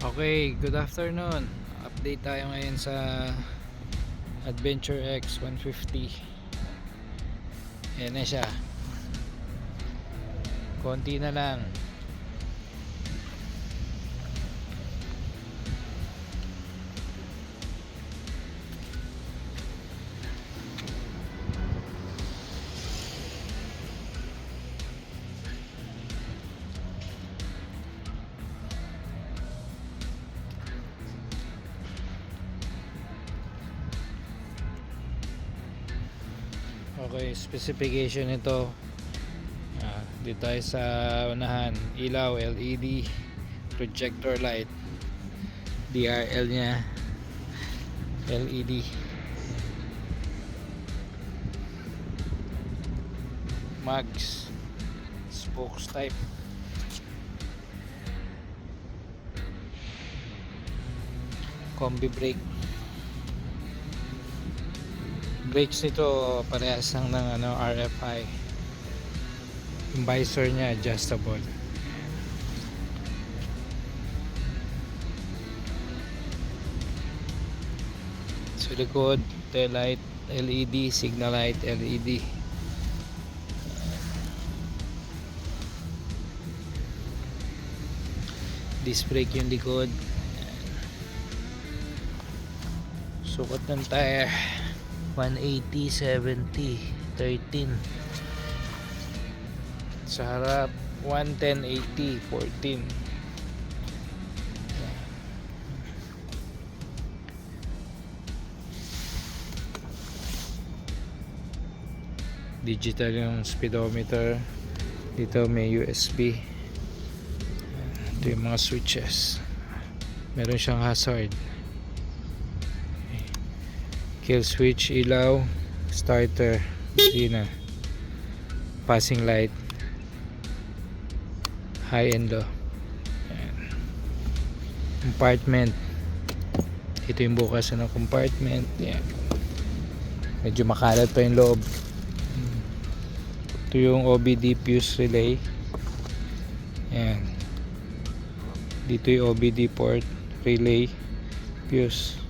Okay, good afternoon. Update tayo ngayon sa Adventure X 150. Ayan na siya. Konti na lang. Okay, specification nito. Dito tayo sa unahan. Ilaw, LED, projector light. DRL nya LED. Mags, spokes type. Combi brake. Brakes nito parehas ng RFI. Yung visor nya adjustable. Sa likod, tail light LED, signal light LED. Disc brake yung likod. Sukat ng tire 180, 70, 13. Sa harap 110, 80, 14. Digital yung speedometer. Dito may USB. Ito yung mga switches. Meron siyang hazard. Kill switch, ilaw, starter, busina, passing light, high and low. Ayan. Compartment. Ito yung bukas ng compartment. Ayan. Medyo makalat pa yung loob. Ito yung OBD fuse relay. Ayan. Dito yung OBD port relay fuse.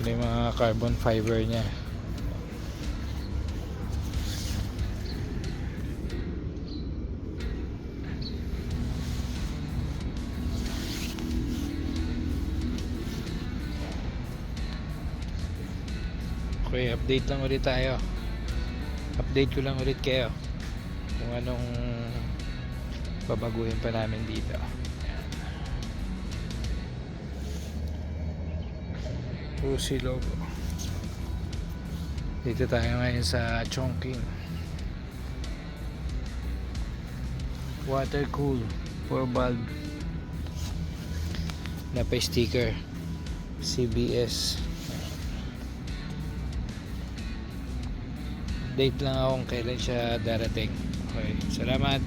Ito yung mga carbon fiber nya. Okay, update lang ulit tayo. Update ko lang ulit kayo kung anong babaguhin pa namin dito. Rusi logo. Dito tayo ngayon sa Chongqing. Water cool 4 valve na pa sticker CBS. Update lang ako kung kailan siya darating. Okay, salamat.